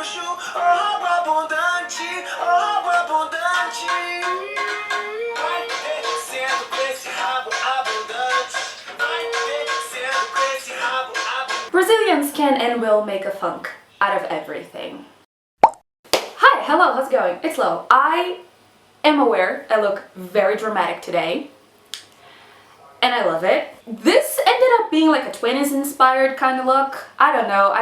luxo, oh abundante, oh abundante. Vai descendo com esse rabo abundante. Vai descendo com esse rabo abundante. Brazilians can and will make a funk out of everything. Hi, hello, how's it going? It's Lo. I am aware I look very dramatic today, and I love it. This ended up being like a twins inspired kind of look. I don't know,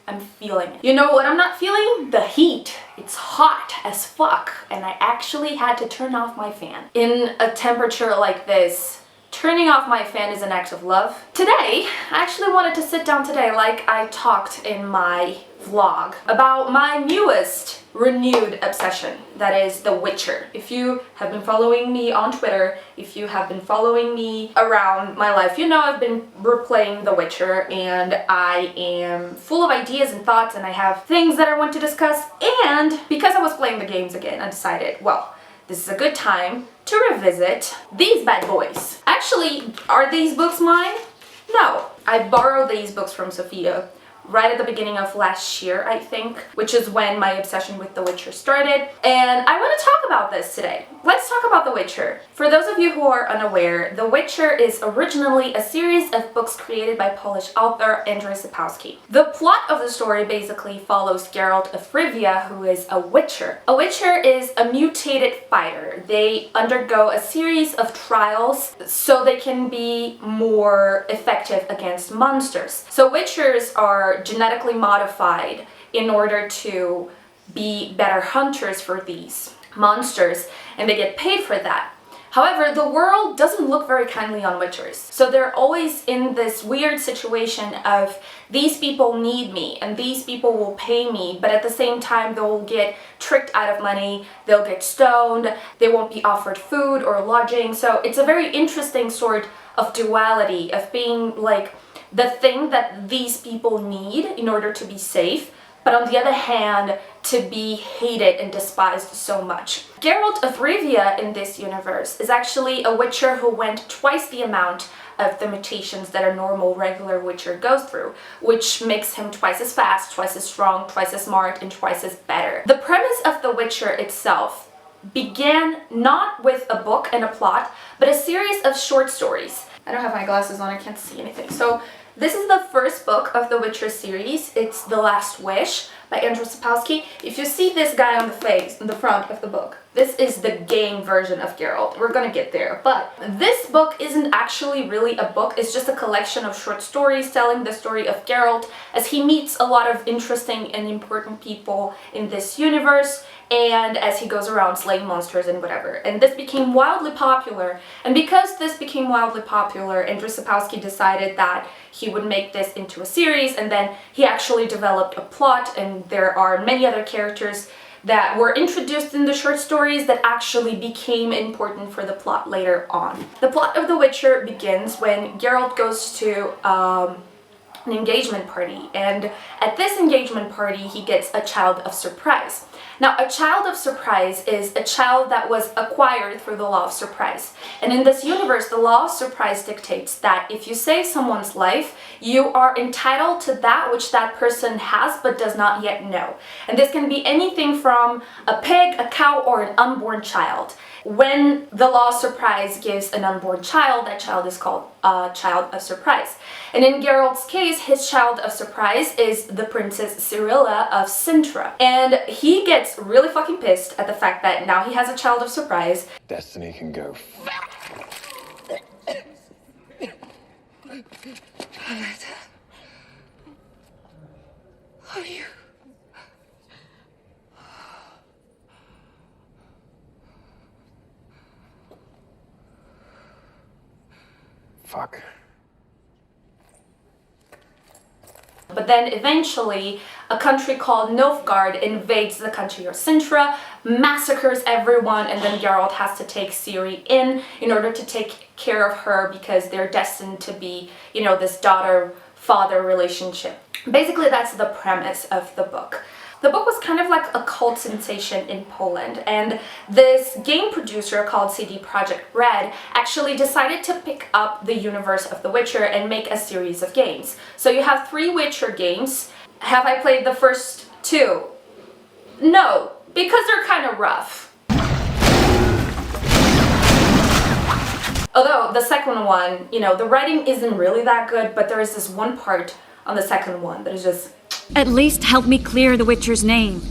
I'm feeling it. You know what I'm not feeling? The heat. It's hot as fuck, and I actually had to turn off my fan. In a temperature like this, turning off my fan is an act of love. Today, I actually wanted to sit down today, like I talked in my vlog, about my newest renewed obsession, that is The Witcher. If you have been following me on Twitter, if you have been following me around my life, you know I've been replaying The Witcher, and I am full of ideas and thoughts, and I have things that I want to discuss. And because I was playing the games again, I decided, well, this is a good time to revisit these bad boys. Actually, are these books mine? No. I borrowed these books from Sophia right at the beginning of last year, I think, which is when my obsession with The Witcher started. And I want to talk about this today. Let's talk about The Witcher. For those of you who are unaware, The Witcher is originally a series of books created by Polish author Andrzej Sapkowski. The plot of the story basically follows Geralt of Rivia, who is a Witcher. A Witcher is a mutated fighter. They undergo a series of trials so they can be more effective against monsters. So Witchers are genetically modified in order to be better hunters for these monsters, and they get paid for that. However, the world doesn't look very kindly on Witchers. So they're always in this weird situation of, these people need me and these people will pay me, but at the same time they'll get tricked out of money, they'll get stoned, they won't be offered food or lodging. So it's a very interesting sort of duality of being like the thing that these people need in order to be safe, but on the other hand, to be hated and despised so much. Geralt of Rivia in this universe is actually a Witcher who went twice the amount of the mutations that a normal, regular Witcher goes through, which makes him twice as fast, twice as strong, twice as smart, and twice as better. The premise of The Witcher itself began not with a book and a plot, but a series of short stories. I don't have my glasses on, I can't see anything. So this is the first book of the Witcher series. It's The Last Wish by Andrzej Sapkowski. If you see this guy on the front of the book, this is the game version of Geralt. We're gonna get there. But this book isn't actually really a book. It's just a collection of short stories telling the story of Geralt as he meets a lot of interesting and important people in this universe, and as he goes around slaying monsters and whatever. And this became wildly popular. And because this became wildly popular, Andrzej Sapkowski decided that he would make this into a series, and then he actually developed a plot, and there are many other characters that were introduced in the short stories that actually became important for the plot later on. The plot of The Witcher begins when Geralt goes to an engagement party, and at this engagement party he gets a child of surprise. Now, a child of surprise is a child that was acquired through the law of surprise. And in this universe, the law of surprise dictates that if you save someone's life, you are entitled to that which that person has but does not yet know. And this can be anything from a pig, a cow, or an unborn child. When the law of surprise gives an unborn child, that child is called a child of surprise. And in Geralt's case, his child of surprise is the Princess Cyrilla of Sintra. And he gets really fucking pissed at the fact that now he has a child of surprise. Destiny can go. Alright. Are you? Fuck. But then eventually a country called Nilfgaard invades the country of Sintra, massacres everyone, and then Geralt has to take Ciri in order to take care of her because they're destined to be, you know, this daughter-father relationship. Basically, that's the premise of the book. The book was kind of like a cult sensation in Poland, and this game producer called CD Projekt Red actually decided to pick up the universe of The Witcher and make a series of games. So you have 3 Witcher games, Have I played the first two? No, because they're kind of rough. Although the second one, you know, the writing isn't really that good, but there is this one part on the second one that is just... At least help me clear the Witcher's name.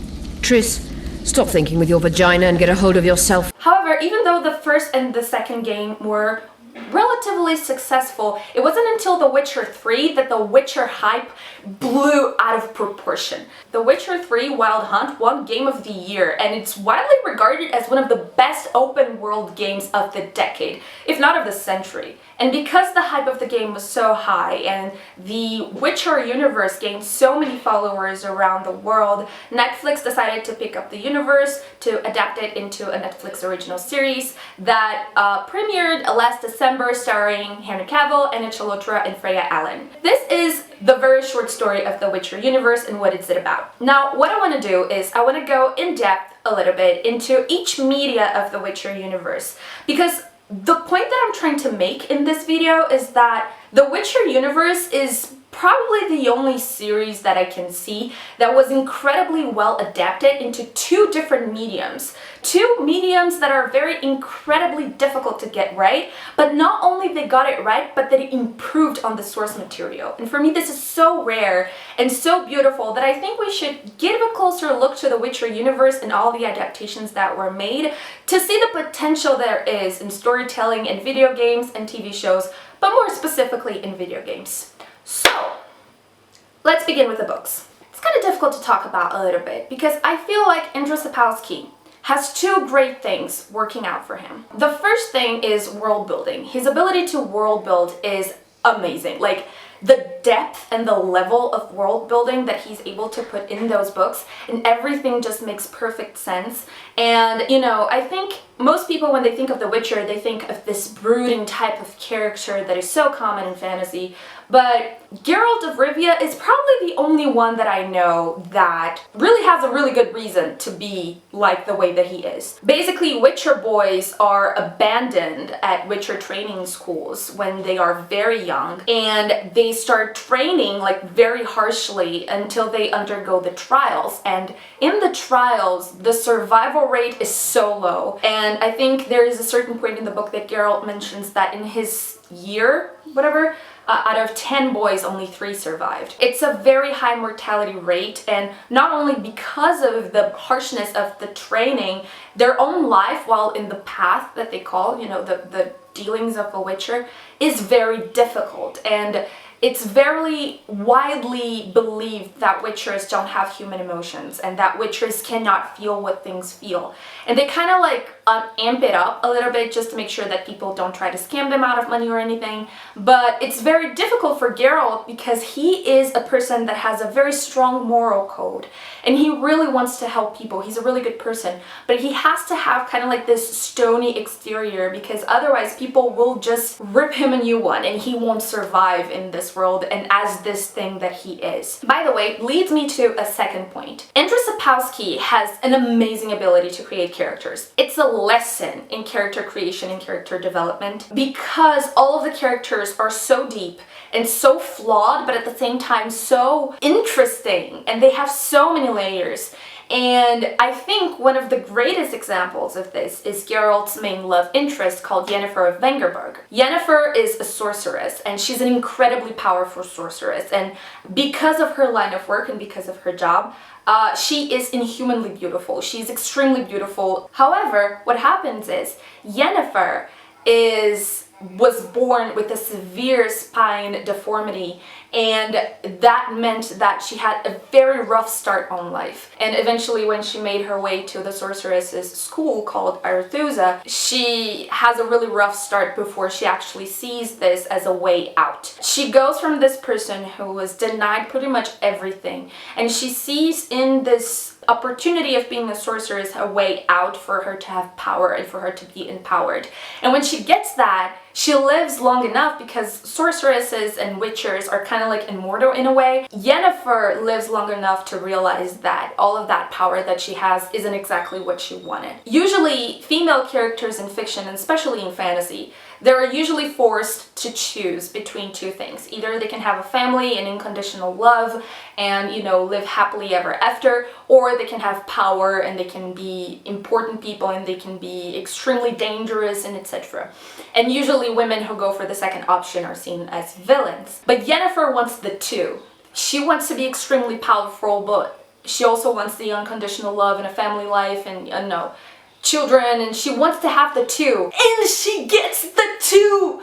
Triss, stop thinking with your vagina and get a hold of yourself. However, even though the first and the second game were relatively successful, it wasn't until The Witcher 3 that the Witcher hype blew out of proportion. The Witcher 3 Wild Hunt won Game of the Year, and it's widely regarded as one of the best open world games of the decade, if not of the century. And because the hype of the game was so high and the Witcher universe gained so many followers around the world, Netflix decided to pick up the universe to adapt it into a Netflix original series that premiered last December, starring Henry Cavill, Anya Chalotra, and Freya Allan. This is the very short story of the Witcher universe and what it's about. Now, what I want to do is I want to go in depth a little bit into each media of the Witcher universe, because the point that I'm trying to make in this video is that the Witcher universe is probably the only series that I can see that was incredibly well adapted into two different mediums. Two mediums that are very incredibly difficult to get right, but not only they got it right, but that it improved on the source material. And for me, this is so rare and so beautiful that I think we should give a closer look to the Witcher universe and all the adaptations that were made to see the potential there is in storytelling in video games and TV shows, but more specifically in video games. So, let's begin with the books. It's kind of difficult to talk about a little bit because I feel like Andrzej Sapkowski has two great things working out for him. The first thing is world building. His ability to world build is amazing. Like, the depth and the level of world building that he's able to put in those books, and everything just makes perfect sense. And, you know, I think most people, when they think of The Witcher, they think of this brooding type of character that is so common in fantasy. But Geralt of Rivia is probably the only one that I know that really has a really good reason to be like the way that he is. Basically, Witcher boys are abandoned at Witcher training schools when they are very young, and they start training like very harshly until they undergo the trials. And in the trials, the survival rate is so low. And I think there is a certain point in the book that Geralt mentions that in his year, whatever, out of 10 boys, only 3 survived. It's a very high mortality rate, and not only because of the harshness of the training, their own life while in the path that they call, you know, the dealings of a Witcher is very difficult. And it's very widely believed that Witchers don't have human emotions and that Witchers cannot feel what things feel. And they kind of like amp it up a little bit just to make sure that people don't try to scam them out of money or anything. But it's very difficult for Geralt because he is a person that has a very strong moral code and he really wants to help people. He's a really good person, but he has to have kind of like this stony exterior because otherwise people will just rip him a new one and he won't survive in this world and as this thing that he is. By the way, leads me to a second point. Andrzej Sapkowski has an amazing ability to create characters. It's a lesson in character creation and character development because all of the characters are so deep and so flawed, but at the same time so interesting, and they have so many layers. And I think one of the greatest examples of this is Geralt's main love interest called Yennefer of Vengerberg. Yennefer is a sorceress and she's an incredibly powerful sorceress, and because of her line of work and because of her job, she is inhumanly beautiful. She's extremely beautiful. However, what happens is Yennefer was born with a severe spine deformity, and that meant that she had a very rough start on life. And eventually when she made her way to the sorceress's school called Arethusa, she has a really rough start before she actually sees this as a way out. She goes from this person who was denied pretty much everything, and she sees in this opportunity of being a sorceress a way out for her to have power and for her to be empowered. And when she gets that, she lives long enough because sorceresses and witchers are kind of like immortal in a way. Yennefer lives long enough to realize that all of that power that she has isn't exactly what she wanted. Usually female characters in fiction, and especially in fantasy, they're usually forced to choose between two things. Either they can have a family and unconditional love and, you know, live happily ever after, or they can have power and they can be important people and they can be extremely dangerous and etc. And usually women who go for the second option are seen as villains. But Yennefer wants the two. She wants to be extremely powerful, but she also wants the unconditional love and a family life and, no, children, and she wants to have the two. And she gets the two!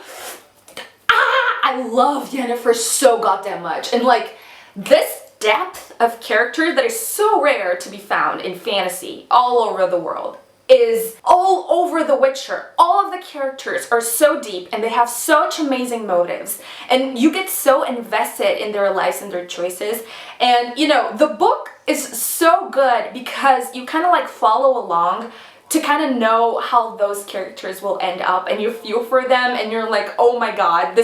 I love Yennefer so goddamn much. And like, this depth of character that is so rare to be found in fantasy all over the world is all over The Witcher. All of the characters are so deep and they have such amazing motives, and you get so invested in their lives and their choices. And you know, the book is so good because you kind of like follow along to kind of know how those characters will end up, and you feel for them and you're like, oh my god,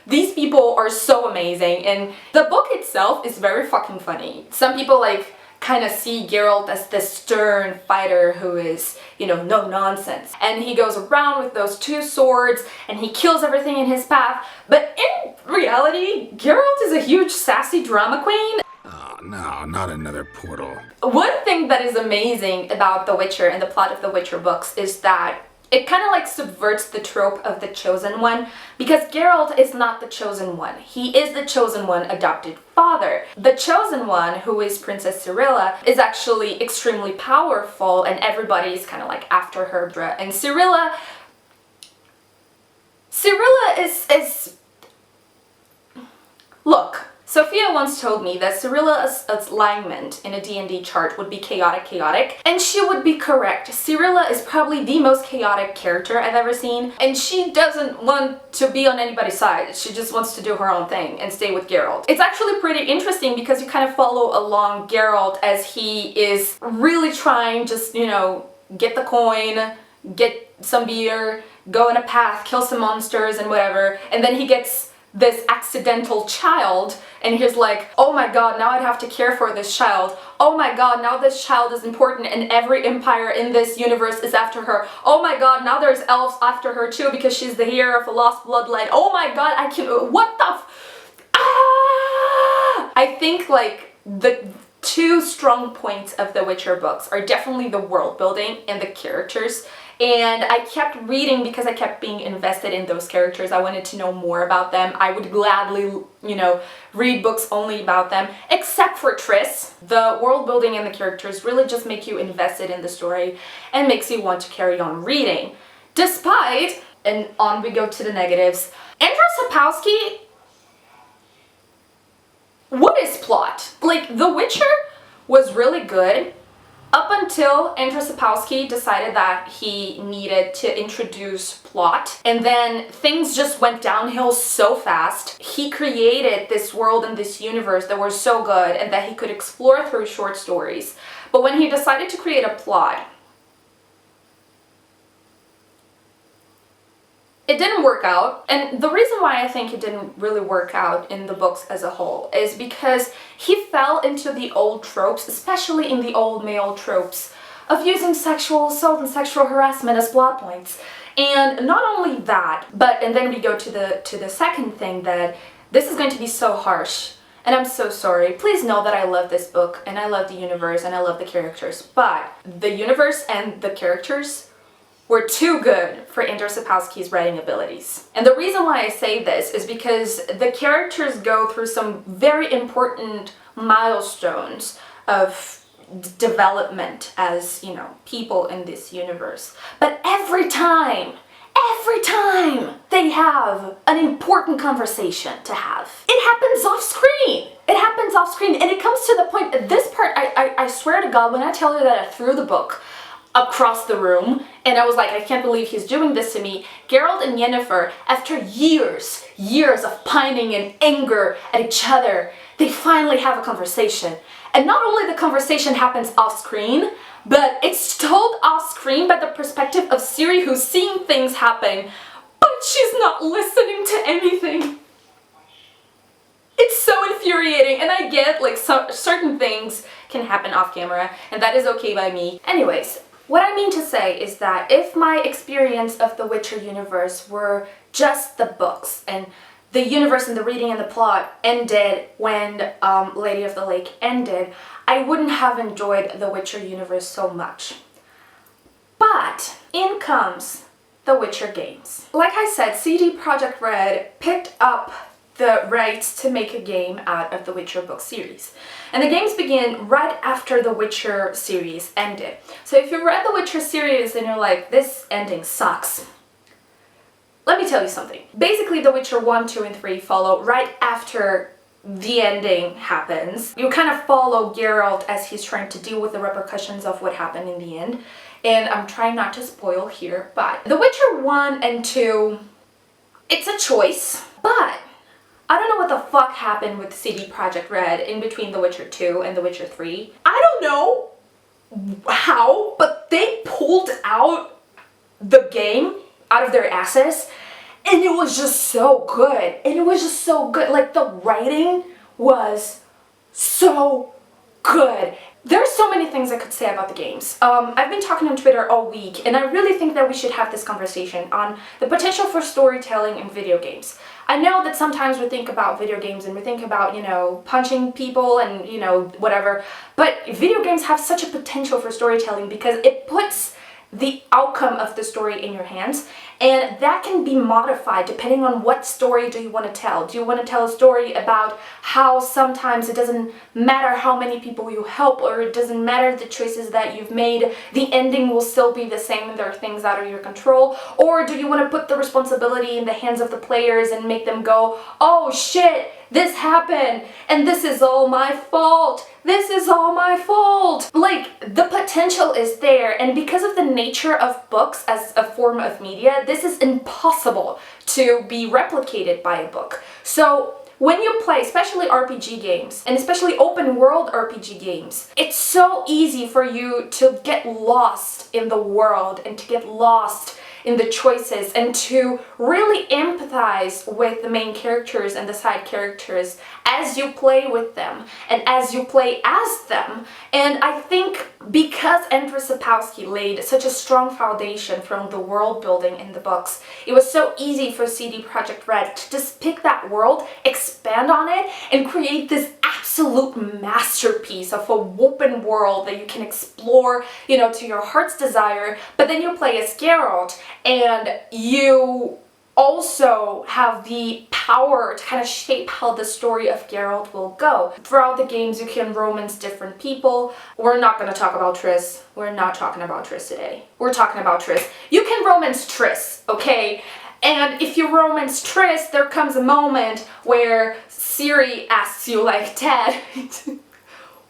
these people are so amazing. And the book itself is very fucking funny. Some people like kind of see Geralt as this stern fighter who is, you know, no nonsense. And he goes around with those two swords and he kills everything in his path. But in reality, Geralt is a huge sassy drama queen. Oh, no, not another portal. One thing that is amazing about The Witcher and the plot of The Witcher books is that it kind of like subverts the trope of the chosen one, because Geralt is not the chosen one. He is the chosen one adopted father. The chosen one, who is Princess Cirilla, is actually extremely powerful and everybody's kind of like after her. And Cirilla is look, Sophia once told me that Cirilla's alignment in a D&D chart would be chaotic, and she would be correct. Cirilla is probably the most chaotic character I've ever seen, and she doesn't want to be on anybody's side. She just wants to do her own thing and stay with Geralt. It's actually pretty interesting because you kind of follow along Geralt as he is really trying just, you know, get the coin, get some beer, go in a path, kill some monsters and whatever, and then he gets this accidental child and he's like, oh my god, now I'd have to care for this child. Oh my god, now this child is important and every empire in this universe is after her. Oh my god, now there's elves after her too because she's the heir of a lost bloodline. Oh my god, I can, what the I think like the two strong points of the Witcher books are definitely the world building and the characters. And I kept reading because I kept being invested in those characters. I wanted to know more about them. I would gladly, you know, read books only about them, except for Triss. The world building and the characters really just make you invested in the story and makes you want to carry on reading. Despite, and on we go to the negatives, Andrzej Sapkowski, what is plot? Like, The Witcher was really good up until Andrzej Sapkowski decided that he needed to introduce plot, and then things just went downhill so fast. He created this world and this universe that were so good and that he could explore through short stories. But when he decided to create a plot, it didn't work out. And the reason why I think it didn't really work out in the books as a whole is because he fell into the old tropes, especially in the old male tropes, of using sexual assault and sexual harassment as plot points. And not only that, but, and then we go to the second thing, that this is going to be so harsh, and I'm so sorry. Please know that I love this book, and I love the universe, and I love the characters, but the universe and the characters were too good for Andrzej Sapkowski's writing abilities. And the reason why I say this is because the characters go through some very important milestones of development as, you know, people in this universe. But every time they have an important conversation to have, it happens off screen. It happens off screen, and it comes to the point, at this part, I swear to God, when I tell you that I threw the book across the room, and I was like, I can't believe he's doing this to me. Geralt and Yennefer, after years of pining and anger at each other, they finally have a conversation. And not only the conversation happens off screen, but it's told off screen by the perspective of Ciri, who's seeing things happen, but she's not listening to anything. It's so infuriating, and I get like certain things can happen off camera, and that is okay by me. Anyways, What I mean to say is that if my experience of the Witcher universe were just the books and the universe and the reading and the plot ended when Lady of the Lake ended, I wouldn't have enjoyed the Witcher universe so much. But in comes the Witcher games. Like I said, CD Projekt Red picked up the rights to make a game out of the Witcher book series. And the games begin right after the Witcher series ended. So if you read the Witcher series and you're like, this ending sucks, let me tell you something. Basically, The Witcher 1, 2, and 3 follow right after the ending happens. You kind of follow Geralt as he's trying to deal with the repercussions of what happened in the end. And I'm trying not to spoil here, but The Witcher 1 and 2, it's a choice, but I don't know what the fuck happened with CD Projekt Red in between The Witcher 2 and The Witcher 3. I don't know how, but they pulled out the game out of their asses, and it was just so good. And it was just so good. Like, the writing was so good. There's so many things I could say about the games. I've been talking on Twitter all week, and I really think that we should have this conversation on the potential for storytelling in video games. I know that sometimes we think about video games and we think about, you know, punching people and, you know, whatever, but video games have such a potential for storytelling because it puts the outcome of the story in your hands, and that can be modified depending on what story do you want to tell. Do you want to tell a story about how sometimes it doesn't matter how many people you help, or it doesn't matter the choices that you've made, the ending will still be the same and there are things out of your control? Or do you want to put the responsibility in the hands of the players and make them go, oh shit, this happened and this is all my fault. This is all my fault. Like, the potential is there, and because of the nature of books as a form of media, this is impossible to be replicated by a book. So when you play, especially RPG games, and especially open world RPG games, it's so easy for you to get lost in the world and to get lost in the choices and to really empathize with the main characters and the side characters as you play with them and as you play as them. And I think because Andrzej Sapkowski laid such a strong foundation from the world building in the books, it was so easy for CD Projekt Red to just pick that world, expand on it, and create this absolute masterpiece of a open world that you can explore, you know, to your heart's desire. But then you play as Geralt, and you also have the power to kind of shape how the story of Geralt will go. Throughout the games, you can romance different people. We're not going to talk about Triss. We're not talking about Triss today. We're talking about Triss. You can romance Triss, okay? And if you romance Triss, there comes a moment where Ciri asks you, like, Dad,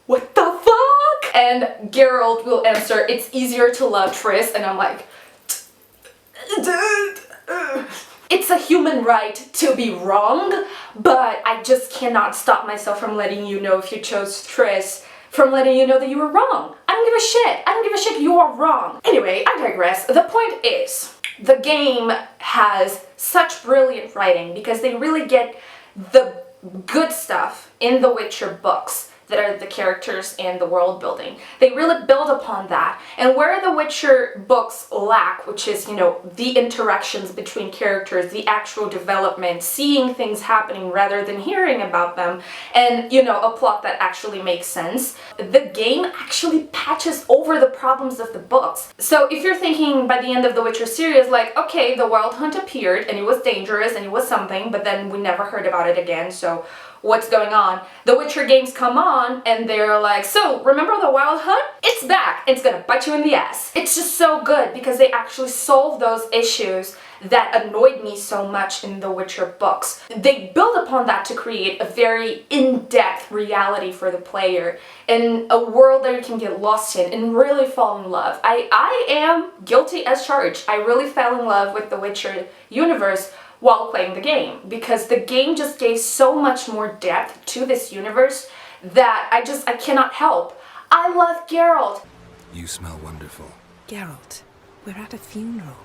what the fuck? And Geralt will answer, it's easier to love Triss. And I'm like, dude. It's a human right to be wrong, but I just cannot stop myself from letting you know if you chose Triss, from letting you know that you were wrong. I don't give a shit. I don't give a shit. You are wrong. Anyway, I digress. The point is, the game has such brilliant writing because they really get the good stuff in the Witcher books that are the characters and the world building. They really build upon that. And where the Witcher books lack, which is, you know, the interactions between characters, the actual development, seeing things happening rather than hearing about them, and, you know, a plot that actually makes sense, the game actually patches over the problems of the books. So if you're thinking by the end of the Witcher series, like, okay, the Wild Hunt appeared and it was dangerous and it was something, but then we never heard about it again, so what's going on? The Witcher games come on and they're like, so remember the Wild Hunt? It's back. It's gonna bite you in the ass. It's just so good because they actually solve those issues that annoyed me so much in the Witcher books. They build upon that to create a very in-depth reality for the player in a world that you can get lost in and really fall in love. I am guilty as charged. I really fell in love with the Witcher universe while playing the game, because the game just gave so much more depth to this universe that I cannot help. I love Geralt. You smell wonderful. Geralt, we're at a funeral.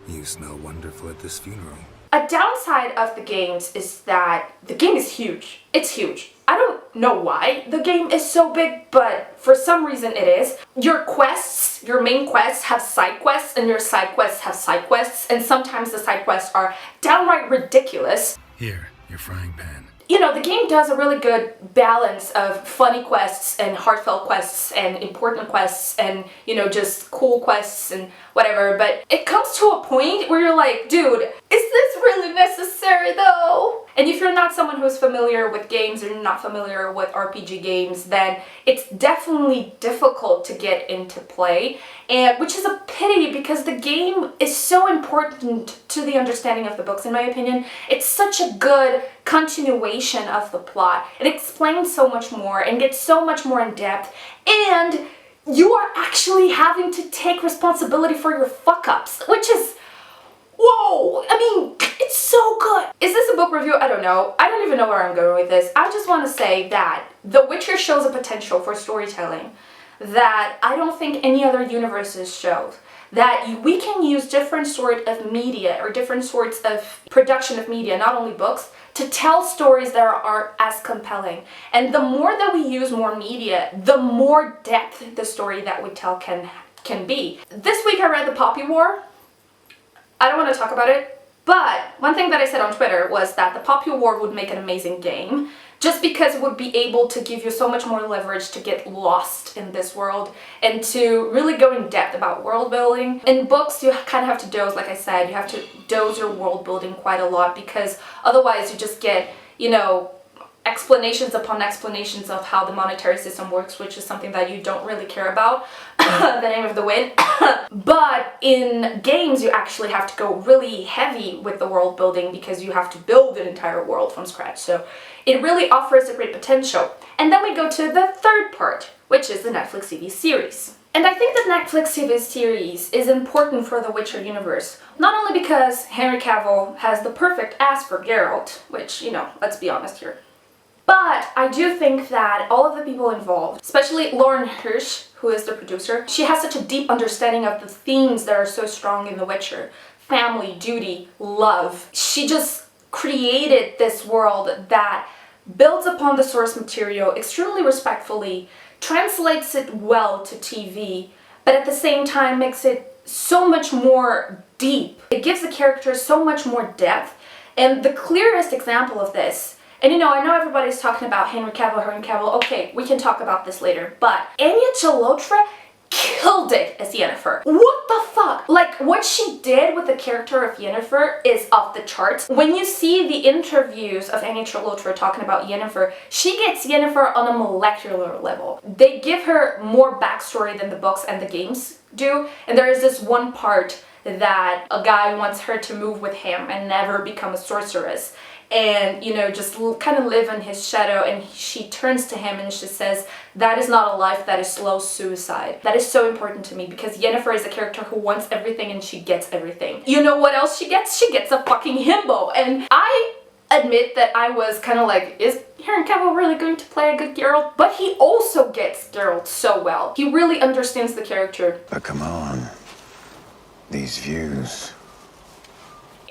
You smell wonderful at this funeral. A downside of the games is that the game is huge. It's huge. I don't know why the game is so big, but for some reason it is. Your quests, your main quests have side quests, and your side quests have side quests, and sometimes the side quests are downright ridiculous. Here, your frying pan. You know, the game does a really good balance of funny quests and heartfelt quests and important quests and, you know, just cool quests and whatever, but it comes to a point where you're like, dude, is this really necessary though? And if you're not someone who's familiar with games or you're not familiar with RPG games, then it's definitely difficult to get into play, and which is a pity because the game is so important to the understanding of the books, in my opinion. It's such a good continuation of the plot. It explains so much more and gets so much more in depth, and you are actually having to take responsibility for your fuck-ups, which is, whoa, I mean, it's so good. Is this a book review? I don't know. I don't even know where I'm going with this. I just want to say that The Witcher shows a potential for storytelling that I don't think any other universes show. That we can use different sort of media or different sorts of production of media, not only books, to tell stories that are as compelling. And the more that we use more media, the more depth the story that we tell can be. This week I read The Poppy War. I don't want to talk about it, but one thing that I said on Twitter was that The Poppy War would make an amazing game, just because it would be able to give you so much more leverage to get lost in this world and to really go in depth about world building. In books, you kind of have to doze, like I said, you have to doze your world building quite a lot, because otherwise you just get, you know, explanations upon explanations of how the monetary system works, which is something that you don't really care about. The Name of the Wind. But in games, you actually have to go really heavy with the world building because you have to build an entire world from scratch. So it really offers a great potential. And then we go to the third part, which is the Netflix TV series. And I think the Netflix TV series is important for the Witcher universe, not only because Henry Cavill has the perfect ass for Geralt, which, you know, let's be honest here, but I do think that all of the people involved, especially Lauren Hirsch, who is the producer, she has such a deep understanding of the themes that are so strong in The Witcher. Family, duty, love. She just created this world that builds upon the source material extremely respectfully, translates it well to TV, but at the same time makes it so much more deep. It gives the characters so much more depth, and the clearest example of this, and you know, I know everybody's talking about Henry Cavill, okay, we can talk about this later, but Anya Chalotra killed it as Yennefer. What the fuck? Like, what she did with the character of Yennefer is off the charts. When you see the interviews of Anya Chalotra talking about Yennefer, she gets Yennefer on a molecular level. They give her more backstory than the books and the games do, and there is this one part that a guy wants her to move with him and never become a sorceress, and, you know, just kind of live in his shadow, and she turns to him and she says, that is not a life, that is slow suicide. That is so important to me because Yennefer is a character who wants everything and she gets everything. You know what else she gets? She gets a fucking himbo, and I admit that I was kind of like, is Henry Cavill really going to play a good Geralt? But he also gets Geralt so well. He really understands the character. But come on. These views.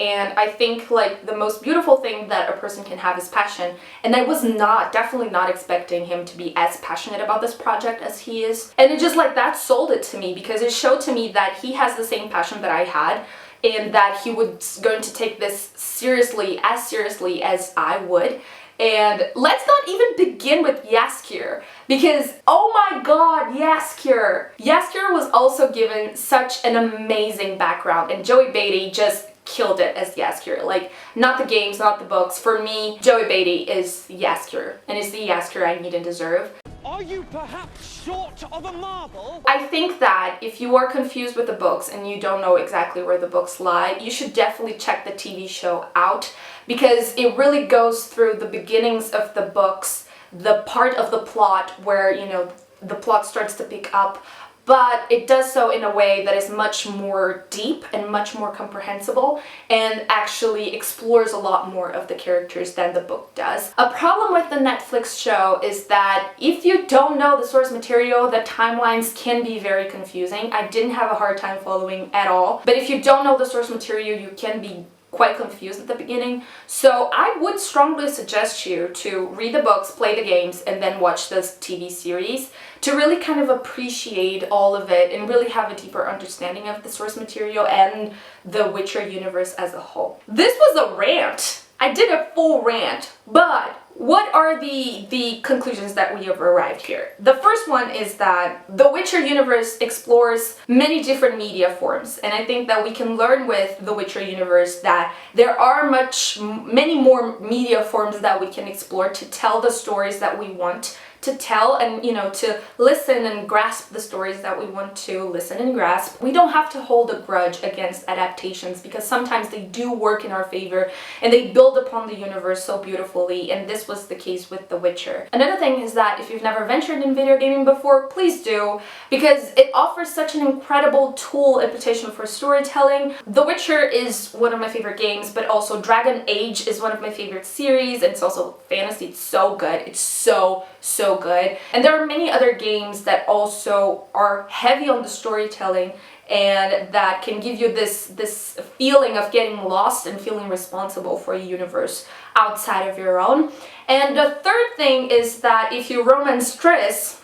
And I think, like, the most beautiful thing that a person can have is passion. And I was definitely not expecting him to be as passionate about this project as he is. And it just, like, that sold it to me because it showed to me that he has the same passion that I had, and that he was going to take this seriously as I would. And let's not even begin with Jaskier, because, oh my god, Jaskier! Jaskier was also given such an amazing background, and Joey Beatty just killed it as Jaskier. Like, not the games, not the books. For me, Joey Beatty is Jaskier, and is the Jaskier I need and deserve. Are you perhaps short of a marble? I think that if you are confused with the books and you don't know exactly where the books lie, you should definitely check the TV show out, because it really goes through the beginnings of the books, the part of the plot where, you know, the plot starts to pick up, but it does so in a way that is much more deep and much more comprehensible and actually explores a lot more of the characters than the book does. A problem with the Netflix show is that if you don't know the source material, the timelines can be very confusing. I didn't have a hard time following at all, but if you don't know the source material, you can be quite confused at the beginning. So I would strongly suggest you to read the books, play the games, and then watch this TV series to really kind of appreciate all of it and really have a deeper understanding of the source material and the Witcher universe as a whole. This was a rant. I did a full rant, but what are the conclusions that we have arrived here? The first one is that the Witcher universe explores many different media forms, and I think that we can learn with the Witcher universe that there are many more media forms that we can explore to tell the stories that we want to tell, and to listen and grasp the stories that we want to listen and grasp. We don't have to hold a grudge against adaptations because sometimes they do work in our favor and they build upon the universe so beautifully, and this was the case with The Witcher. Another thing is that if you've never ventured in video gaming before, please do, because it offers such an incredible tool and potential for storytelling. The Witcher is one of my favorite games, but also Dragon Age is one of my favorite series, and it's also fantasy. It's so good. It's so good. And there are many other games that also are heavy on the storytelling and that can give you this feeling of getting lost and feeling responsible for a universe outside of your own. And the third thing is that if you romance Triss,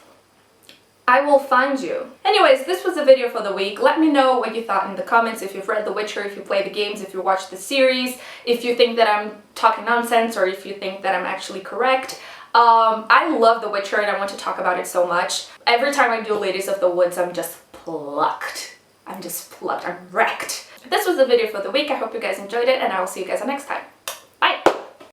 I will find you. Anyways, this was a video for the week. Let me know what you thought in the comments, if you've read The Witcher, if you play the games, if you watched the series, if you think that I'm talking nonsense, or if you think that I'm actually correct. I love The Witcher and I want to talk about it so much. Every time I do Ladies of the Woods, I'm just plucked. I'm wrecked. This was the video for the week. I hope you guys enjoyed it, and I will see you guys next time.